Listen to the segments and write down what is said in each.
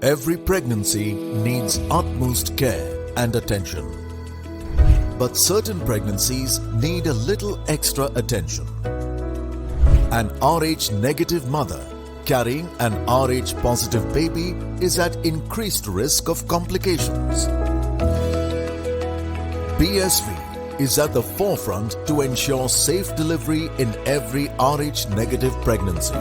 Every pregnancy needs utmost care and attention. But certain pregnancies need a little extra attention. An Rh negative mother carrying an Rh positive baby is at increased risk of complications. BSV is at the forefront to ensure safe delivery in every Rh negative pregnancy.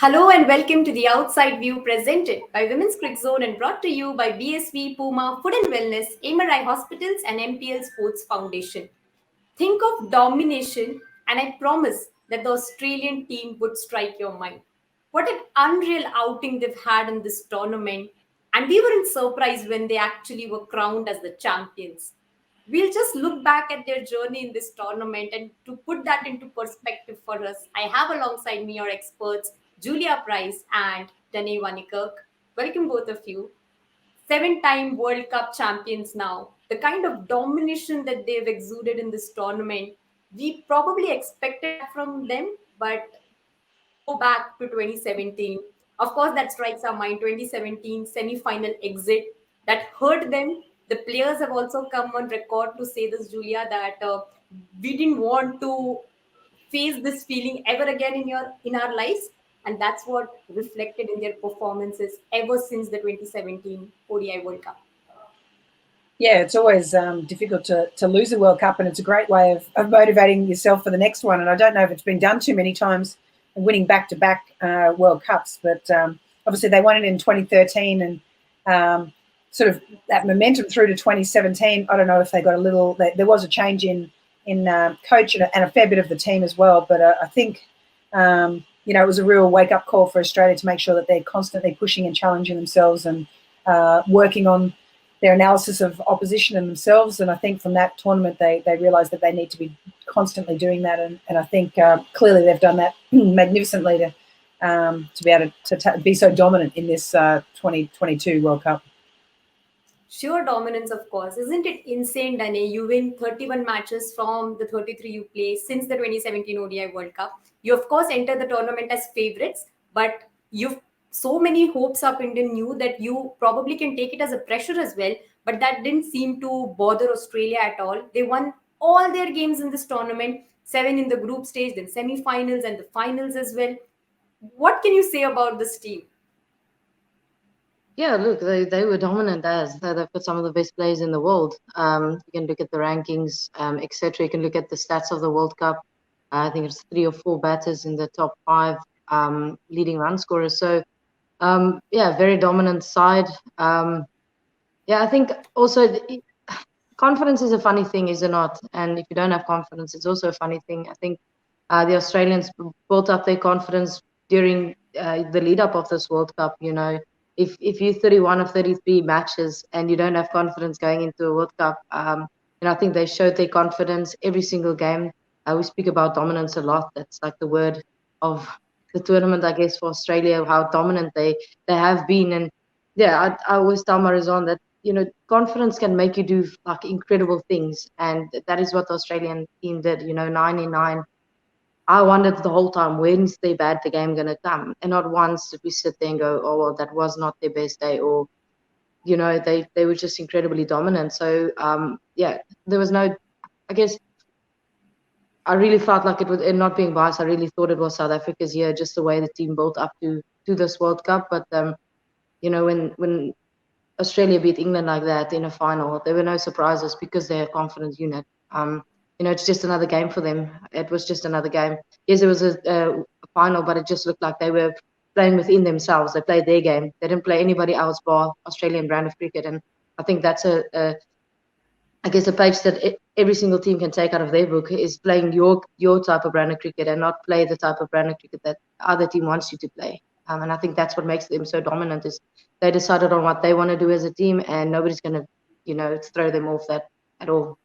Hello and welcome to the Outside View presented by Women's Cricket Zone and brought to you by BSV, Puma, Food and Wellness, MRI Hospitals and MPL Sports Foundation. Think of domination and I promise that the Australian team would strike your mind. What an unreal outing they've had in this tournament, and we weren't surprised when they actually were crowned as the champions. We'll just look back at their journey in this tournament, and to put that into perspective for us, I have alongside me your experts, Julia Price and Dane Niekerk. Welcome both of you. 7-time World Cup champions now. The kind of domination that they've exuded in this tournament, we probably expected from them, but go back to 2017. Of course, that strikes our mind. 2017 semi-final exit that hurt them. The players have also come on record to say this, Julia, that we didn't want to face this feeling ever again in our lives, and that's what reflected in their performances ever since the 2017 ODI World Cup. Yeah, it's always difficult to lose a World Cup, and it's a great way of motivating yourself for the next one. And I don't know if it's been done too many times, winning back-to-back World Cups, but obviously they won it in 2013, and sort of that momentum through to 2017. I don't know if they got a little. There was a change in coach and a fair bit of the team as well, but I think it was a real wake-up call for Australia to make sure that they're constantly pushing and challenging themselves and working on their analysis of opposition and themselves. And I think from that tournament, they realised that they need to be constantly doing that. And I think clearly they've done that magnificently to be able to be so dominant in this 2022 World Cup. Sure dominance, of course. Isn't it insane, Dane? You win 31 matches from the 33 you play since the 2017 ODI World Cup. You, of course, enter the tournament as favourites, but you've so many hopes up Indian knew that you probably can take it as a pressure as well, but that didn't seem to bother Australia at all. They won all their games in this tournament, 7 in the group stage, then semi-finals and the finals as well. What can you say about this team? Yeah, look, they were dominant as they've got some of the best players in the world. You can look at the rankings, etc. You can look at the stats of the World Cup. I think it's 3 or 4 batters in the top 5 leading run scorers. So, very dominant side. I think also confidence is a funny thing, is it not? And if you don't have confidence, it's also a funny thing. I think the Australians built up their confidence during the lead up of this World Cup. If you're 31 of 33 matches and you don't have confidence going into a World Cup, I think they showed their confidence every single game. We speak about dominance a lot. That's like the word of the tournament, I guess, for Australia, how dominant they have been. And I always tell Marizon that, confidence can make you do like incredible things. And that is what the Australian team did, 99. I wondered the whole time, when's their bad the game going to come? And not once did we sit there and go, oh, well, that was not their best day. Or, they were just incredibly dominant. So, there was no, I guess, I really felt like it was, and not being biased, I really thought it was South Africa's year, just the way the team built up to this World Cup. But, when Australia beat England like that in a final, there were no surprises because they're a confident unit. It's just another game for them. It was just another game. Yes, it was a final, but it just looked like they were playing within themselves. They played their game. They didn't play anybody else bar Australian brand of cricket. And I think that's a page that every single team can take out of their book, is playing your type of brand of cricket and not play the type of brand of cricket that other team wants you to play. And I think that's what makes them so dominant, is they decided on what they want to do as a team, and nobody's going to, throw them off that at all.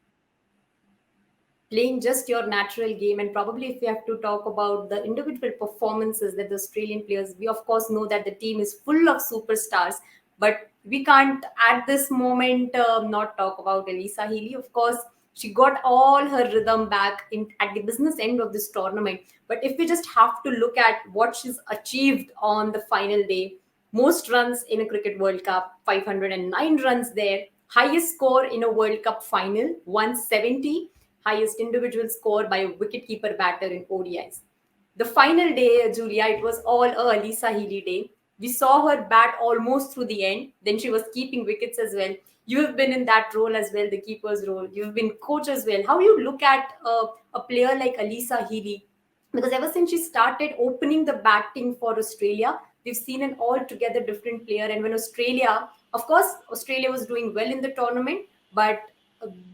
Playing just your natural game, and probably if we have to talk about the individual performances that the Australian players, we of course know that the team is full of superstars, but we can't at this moment not talk about Elisa Healy. Of course, She got all her rhythm back at the business end of this tournament. But if we just have to look at what she's achieved on the final day, most runs in a Cricket World Cup, 509 runs there, highest score in a World Cup final, 170, highest individual score by a wicketkeeper batter in ODIs. The final day, Julia, it was all a Lisa Healy day. We saw her bat almost through the end. Then she was keeping wickets as well. You have been in that role as well, the keeper's role. You've been coach as well. How you look at a player like Alisa Healy? Because ever since she started opening the batting for Australia, we've seen an altogether different player. And when Australia, of course, Australia was doing well in the tournament, but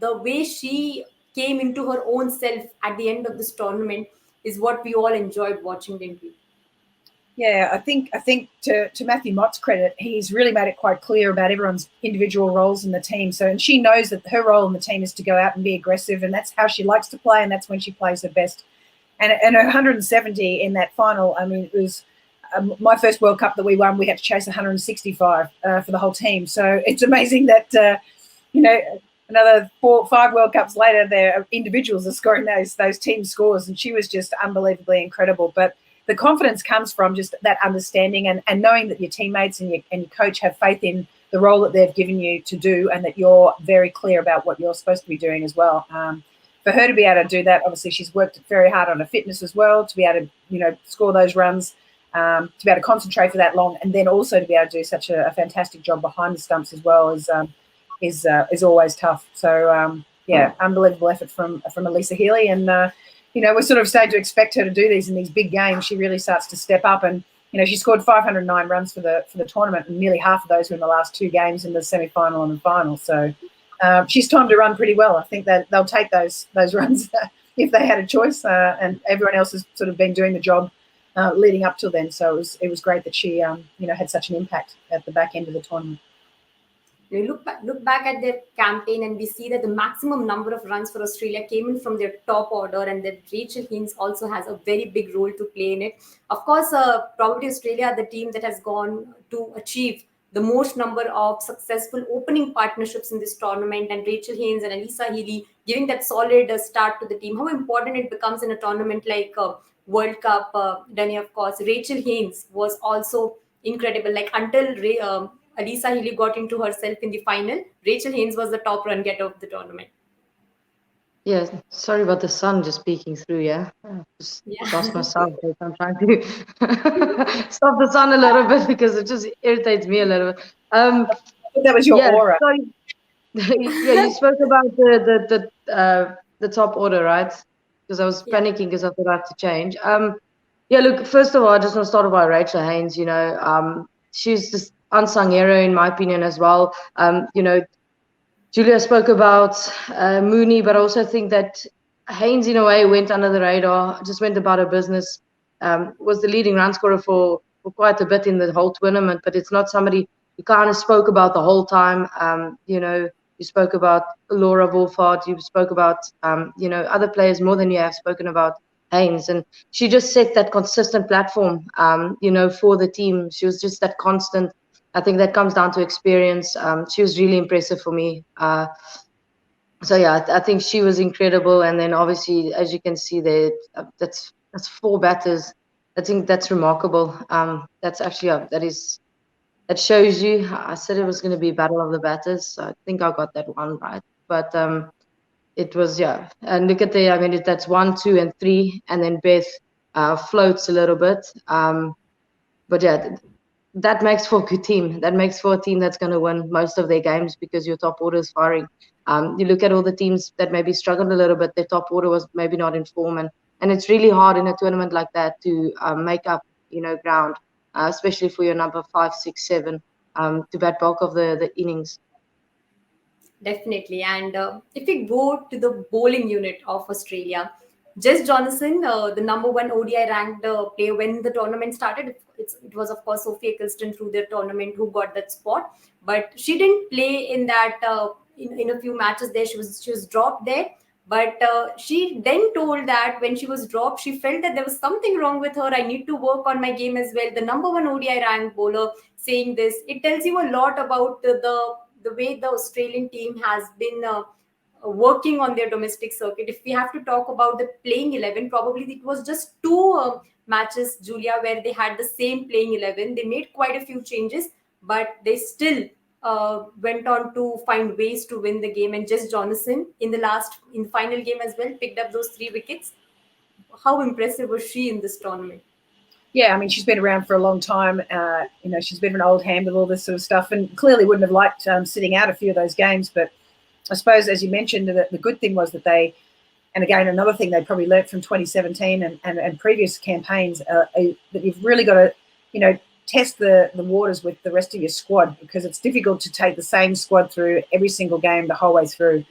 the way she came into her own self at the end of this tournament is what we all enjoyed watching, didn't we? Yeah, I think to Matthew Mott's credit, he's really made it quite clear about everyone's individual roles in the team. So, and she knows that her role in the team is to go out and be aggressive, and that's how she likes to play, and that's when she plays her best. And her 170 in that final, I mean, it was my first World Cup that we won. We had to chase 165 for the whole team. So it's amazing that another 4 or 5 World Cups later, their individuals are scoring those team scores, and she was just unbelievably incredible. But the confidence comes from just that understanding and knowing that your teammates and your coach have faith in the role that they've given you to do, and that you're very clear about what you're supposed to be doing as well. For her to be able to do that, obviously she's worked very hard on her fitness as well, to be able to score those runs, to be able to concentrate for that long, and then also to be able to do such a fantastic job behind the stumps as well is always tough. So unbelievable effort from Alisa Healy, and we're sort of starting to expect her to do these in these big games. She really starts to step up, and she scored 509 runs for the tournament, and nearly half of those were in the last 2 games in the semi-final and the final. So she's timed to run pretty well. I think that they'll take those runs if they had a choice, and everyone else has sort of been doing the job leading up till then. So it was great that she had such an impact at the back end of the tournament. We look back at their campaign, and we see that the maximum number of runs for Australia came in from their top order, and that Rachel Haynes also has a very big role to play in it. Of course, probably Australia are the team that has gone to achieve the most number of successful opening partnerships in this tournament, and Rachel Haynes and Alisa Healy giving that solid start to the team. How important it becomes in a tournament like World Cup, Dane, of course. Rachel Haynes was also incredible. Like until Alisa Healy got into herself in the final, Rachel Haynes was the top run getter of the tournament. Yeah, sorry about the sun just peeking through. Yeah, just lost myself. I'm trying to stop the sun a little bit because it just irritates me a little bit. I think that was your aura. Sorry. Yeah, you spoke about the top order, right? Because I was panicking because I thought I had to change. Look, first of all, I just want to start about Rachel Haynes. She's this unsung hero in my opinion as well. Julia spoke about Mooney, but I also think that Haynes, in a way, went under the radar, just went about her business, was the leading run scorer for quite a bit in the whole tournament, but it's not somebody you kind of spoke about the whole time. You spoke about Laura Wolford, you spoke about, other players more than you have spoken about Haynes, and she just set that consistent platform, for the team. She was just that constant. I think that comes down to experience. She was really impressive for me. I think she was incredible. And then obviously, as you can see there, that's 4 batters. I think that's remarkable. That's actually, that shows you. I said it was going to be battle of the batters. So I think I got that one right. But it was, and look at that's 1, 2, and 3. And then Beth floats a little bit. That makes for a good team. That makes for a team that's going to win most of their games because your top order is firing. You look at all the teams that maybe struggled a little bit, their top order was maybe not in form. And it's really hard in a tournament like that to make up, ground, especially for your number 5, 6, 7, to bat bulk of the innings. Definitely. And if we go to the bowling unit of Australia, Jess Jonathan, the number 1 ODI ranked player when the tournament started. It was, of course, Sophie Eccleston through their tournament who got that spot. But she didn't play in that in a few matches there. She was dropped there. But she then told that when she was dropped, she felt that there was something wrong with her. I need to work on my game as well. The number 1 ODI ranked bowler saying this, it tells you a lot about the way the Australian team has been working on their domestic circuit. If we have to talk about the playing 11, probably it was just two matches, Julia, where they had the same playing 11. They made quite a few changes, but they still went on to find ways to win the game. And Jess Jonathan in the final game as well picked up those 3 wickets. How impressive was she in this tournament? Yeah, I mean, she's been around for a long time. She's a bit of an old hand with all this sort of stuff, and clearly wouldn't have liked sitting out a few of those games. But I suppose, as you mentioned, the good thing was that they, and again, another thing they probably learnt from 2017 and previous campaigns, that you've really got to, test the waters with the rest of your squad, because it's difficult to take the same squad through every single game the whole way through,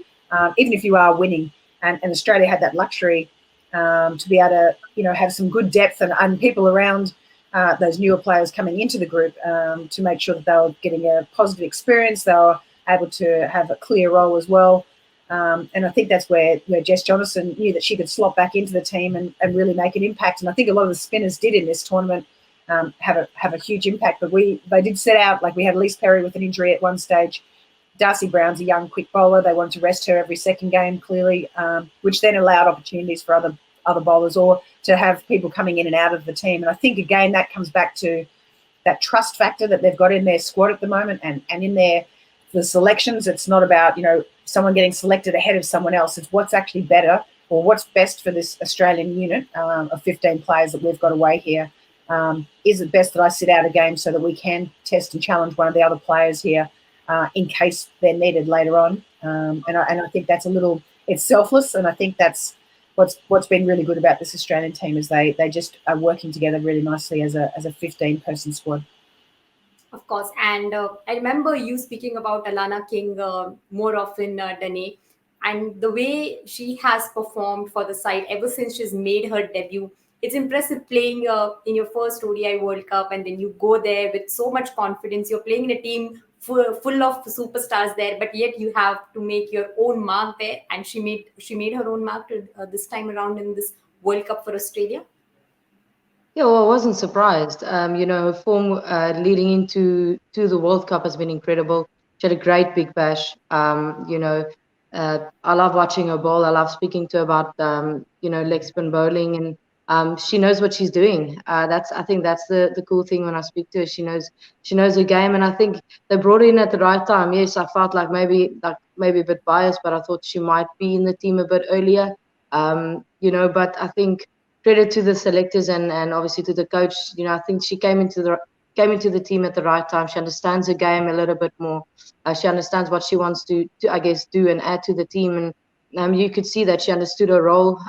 even if you are winning. And Australia had that luxury to be able to, have some good depth and people around those newer players coming into the group to make sure that they were getting a positive experience. They were able to have a clear role as well. And I think that's where Jess Jonathan knew that she could slot back into the team and really make an impact. And I think a lot of the spinners did in this tournament have a huge impact. But they did set out, like we had Elise Perry with an injury at one stage. Darcy Brown's a young, quick bowler. They wanted to rest her every second game, clearly, which then allowed opportunities for other bowlers or to have people coming in and out of the team. And I think, again, that comes back to that trust factor that they've got in their squad at the moment and in the selections. It's not about, someone getting selected ahead of someone else. It's what's actually better or what's best for this Australian unit of 15 players that we've got away here. Is it best that I sit out a game so that we can test and challenge one of the other players here in case they're needed later on? And I think that's it's selfless, and I think that's what's been really good about this Australian team is they just are working together really nicely as a 15-person squad. Of course, and I remember you speaking about Alana King more often, Dane, and the way she has performed for the side ever since she's made her debut. It's impressive playing in your first ODI World Cup, and then you go there with so much confidence. You're playing in a team full of superstars there, but yet you have to make your own mark there. And she made her own mark this time around in this World Cup for Australia. Yeah, well, I wasn't surprised. Her form leading into the World Cup has been incredible. She had a great big bash. I love watching her bowl. I love speaking to her about leg spin bowling, and she knows what she's doing. I think that's the cool thing when I speak to her. She knows her game, and I think they brought her in at the right time. Yes, I felt like maybe a bit biased, but I thought she might be in the team a bit earlier. But I think credit to the selectors and obviously to the coach. I think she came into the team at the right time. She understands the game a little bit more. She understands what she wants to I guess do and add to the team, and you could see that she understood her role.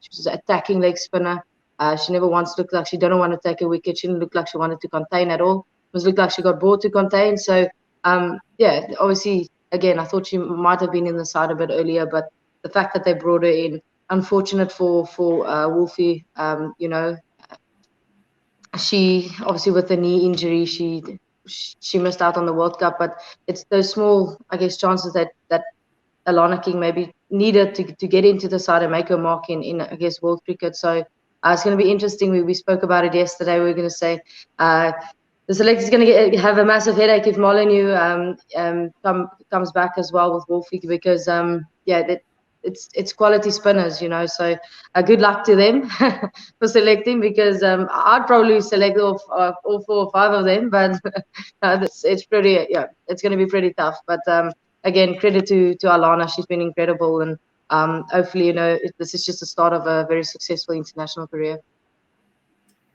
She was an attacking leg spinner. She never once looked like she didn't want to take a wicket. She didn't look like she wanted to contain at all. It looked like she got brought to contain. So obviously, again, I thought she might have been in the side a bit earlier, but the fact that they brought her in, unfortunate for Wolfie. She obviously with the knee injury, she missed out on the World Cup. But it's those small, I guess, chances that Alana King maybe needed to get into the side and make her mark in I guess world cricket. So it's going to be interesting. We spoke about it yesterday. We were going to say the selector is going to have a massive headache if Molyneux comes back as well with Wolfie, because it's quality spinners, so good luck to them for selecting, because I'd probably select all 4 or 5 of them, but it's pretty, it's going to be pretty tough. But again, credit to Alana. She's been incredible, and hopefully, this is just the start of a very successful international career.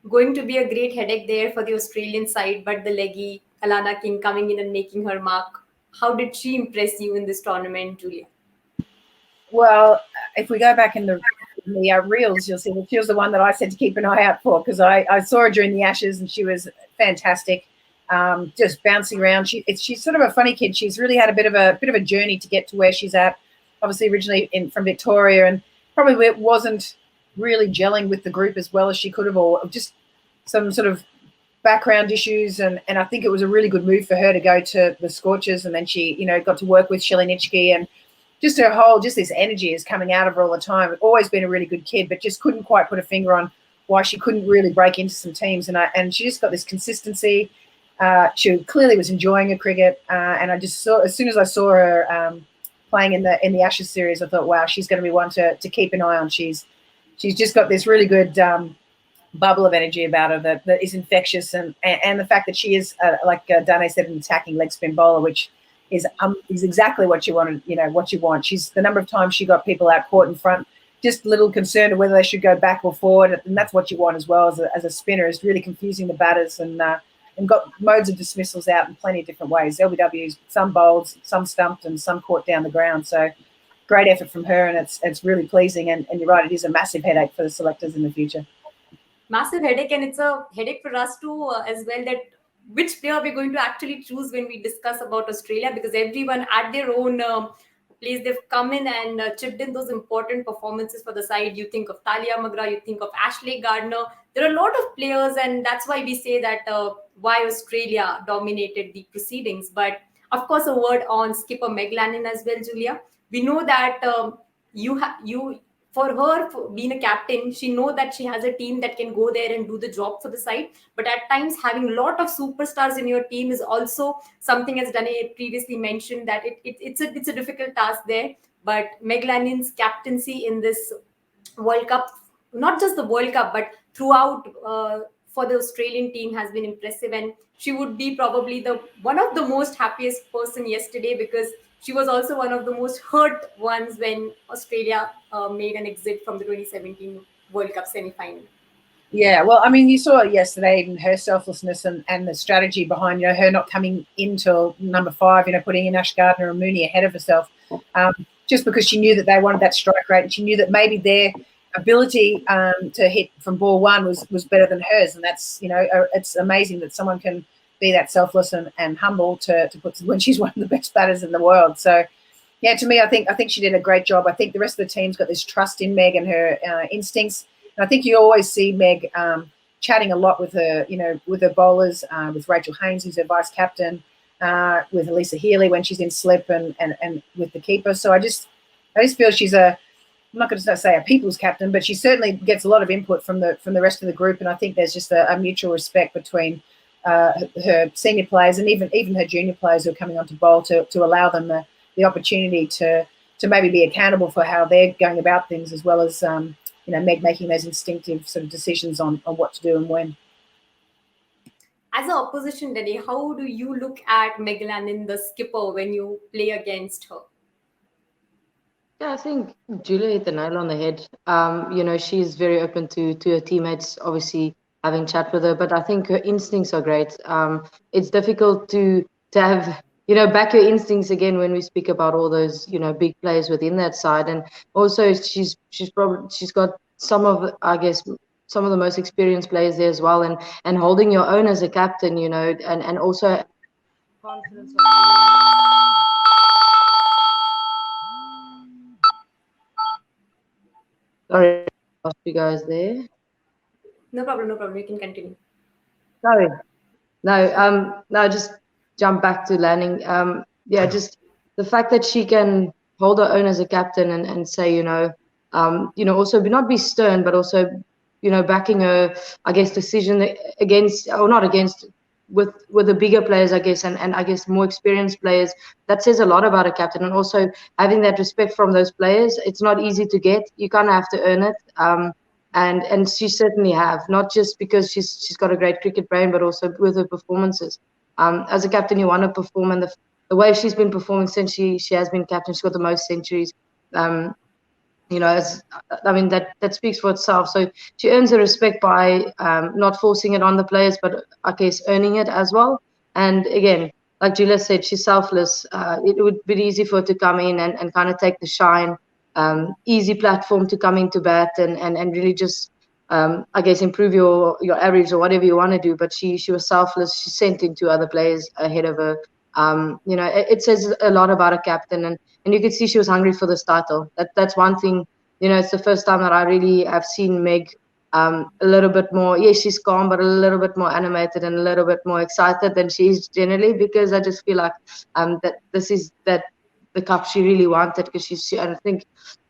Going to be a great headache there for the Australian side, but the leggy Alana King coming in and making her mark. How did she impress you in this tournament, Julia? Well, if we go back in the reels, you'll see that she was the one that I said to keep an eye out for, because I saw her during the Ashes and she was fantastic, just bouncing around. She's sort of a funny kid. She's really had a bit of a journey to get to where she's at. Obviously, originally from Victoria, and probably it wasn't really gelling with the group as well as she could have, or just some sort of background issues. And I think it was a really good move for her to go to the Scorchers, and then she got to work with Shelley Niekerk, and just her whole, just this energy is coming out of her all the time. Always been a really good kid, but just couldn't quite put a finger on why she couldn't really break into some teams. And she just got this consistency. She clearly was enjoying her cricket. And I just saw, as soon as I saw her playing in the Ashes series, I thought, wow, she's going to be one to keep an eye on. She's just got this really good bubble of energy about her that is infectious, and the fact that she is like Dane said, an attacking leg spin bowler, which is exactly what you wanted. What you want. She's the number of times she got people out caught in front, just a little concerned of whether they should go back or forward, and that's what you want as well as a spinner, is really confusing the batters and got modes of dismissals out in plenty of different ways. LBWs, some bowled, some stumped, and some caught down the ground. So great effort from her, and it's really pleasing. And you're right, it is a massive headache for the selectors in the future. Massive headache, and it's a headache for us too as well, that which player we're going to actually choose when we discuss about Australia, because everyone at their own place, they've come in and chipped in those important performances for the side. You think of Talia Magra, you think of Ashley Gardner. There are a lot of players, and that's why we say that why Australia dominated the proceedings. But of course, a word on skipper Meg Lannon as well, Julia. We know that for her, for being a captain, she know that she has a team that can go there and do the job for the side. But at times, having a lot of superstars in your team is also something, as Dane previously mentioned, that it's a difficult task there. But Meg Lannon's captaincy in this World Cup, not just the World Cup, but throughout for the Australian team, has been impressive. And she would be probably one of the most happiest person yesterday, because she was also one of the most hurt ones when Australia made an exit from the 2017 World Cup semi-final. Yeah, well, I mean, you saw it yesterday, even her selflessness and the strategy behind, her not coming in till number 5, putting in Ash Gardner and Mooney ahead of herself, just because she knew that they wanted that strike rate, and she knew that maybe their ability to hit from ball 1 was better than hers. And that's, it's amazing that someone can be that selfless and humble to put when she's one of the best batters in the world. So, yeah, to me, I think she did a great job. I think the rest of the team's got this trust in Meg and her instincts. And I think you always see Meg chatting a lot with her, with her bowlers, with Rachel Haynes, who's her vice captain, with Elisa Healy when she's in slip, and with the keeper. So I just feel she's I'm not going to say a people's captain, but she certainly gets a lot of input from the rest of the group. And I think there's just a mutual respect between her senior players and even her junior players who are coming on to bowl, to allow them the opportunity to maybe be accountable for how they're going about things, as well as Meg making those instinctive sort of decisions on what to do and when. As an opposition, Dane, how do you look at Meg Lannon, the skipper, when you play against her? Yeah, I think Julia hit the nail on the head. She's very open to her teammates, obviously having chat with her, but I think her instincts are great. It's difficult to have, back your instincts again when we speak about all those, big players within that side. And also she's got some of the most experienced players there as well, and holding your own as a captain, and also confidence of Sorry, I lost you guys there. No problem. You can continue. Sorry. No, just jump back to Lanning. Just the fact that she can hold her own as a captain and say, also not be stern, but also, backing her, I guess, decision against, or not against, with the bigger players, I guess, and I guess more experienced players. That says a lot about a captain, and also having that respect from those players. It's not easy to get. You kind of have to earn it. And she certainly have, not just because she's got a great cricket brain, but also with her performances. As a captain, you want to perform, and the way she's been performing since she has been captain, she's got the most centuries. That speaks for itself. So she earns her respect by not forcing it on the players, but I guess earning it as well. And again, like Julia said, she's selfless. It would be easy for her to come in and kind of take the shine. Easy platform to come into bat and really just I guess improve your average or whatever you want to do. But she was selfless. She sent in 2 other players ahead of her. It says a lot about a captain, and you could see she was hungry for this title. That's one thing. It's the first time that I really have seen Meg a little bit more. Yes, she's calm, but a little bit more animated and a little bit more excited than she is generally, because I just feel like that this is the cup she really wanted, because I think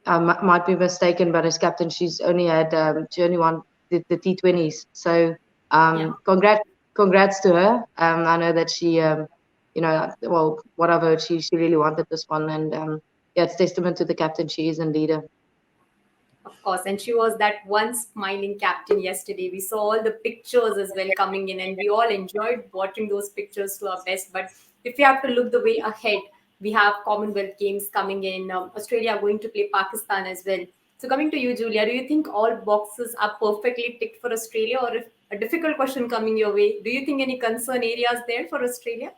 might be mistaken, but as captain she's only won the T20s. So congrats to her. I know that she whatever, she really wanted this one, and yeah, it's testament to the captain she is and leader. Of course, and she was that one smiling captain yesterday. We saw all the pictures as well coming in, and we all enjoyed watching those pictures to our best. But if you have to look the way ahead, we have Commonwealth Games coming in. Australia are going to play Pakistan as well. So, coming to you, Julia, do you think all boxes are perfectly ticked for Australia, or if a difficult question coming your way, do you think any concern areas there for Australia?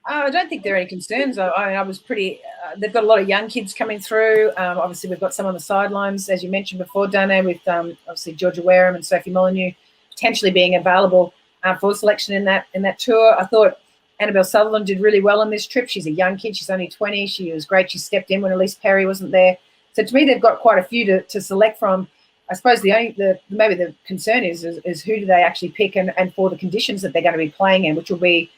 I don't think there are any concerns. I was pretty. They've got a lot of young kids coming through. Obviously, we've got some on the sidelines, as you mentioned before, Dane, with obviously Georgia Wareham and Sophie Molyneux potentially being available for selection in that tour. I thought Annabelle Sutherland did really well on this trip. She's a young kid. She's only 20. She was great. She stepped in when Elise Perry wasn't there. So to me, they've got quite a few to select from. I suppose maybe the concern is who do they actually pick and for the conditions that they're going to be playing in, which will be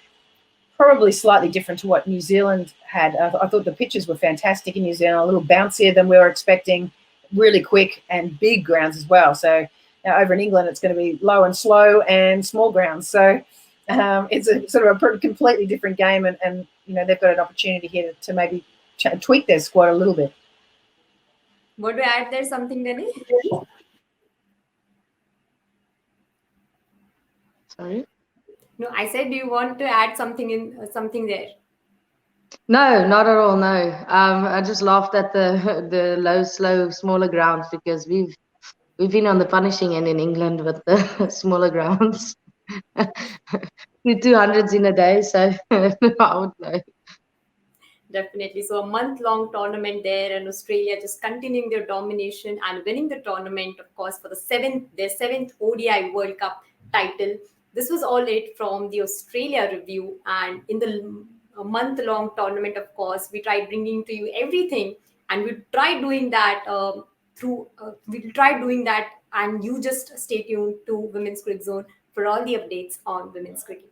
probably slightly different to what New Zealand had. I thought the pitches were fantastic in New Zealand, a little bouncier than we were expecting, really quick and big grounds as well. So over in England, it's going to be low and slow and small grounds. So it's a sort of a completely different game, and they've got an opportunity here to maybe tweak their squad a little bit. Want to add there something, Dane? Sorry? No, I said, do you want to add something there? No, not at all. No, I just laughed at the low, slow, smaller grounds because we've been on the punishing end in England with the smaller grounds. 200s in a day, so I would know. Definitely. So a month-long tournament there, and Australia just continuing their domination and winning the tournament, of course, for their seventh ODI World Cup title. This was all it from the Australia review, and in the month-long tournament, of course, we tried bringing to you everything, and we tried doing that and you just stay tuned to Women's Cricket Zone for all the updates on women's cricket.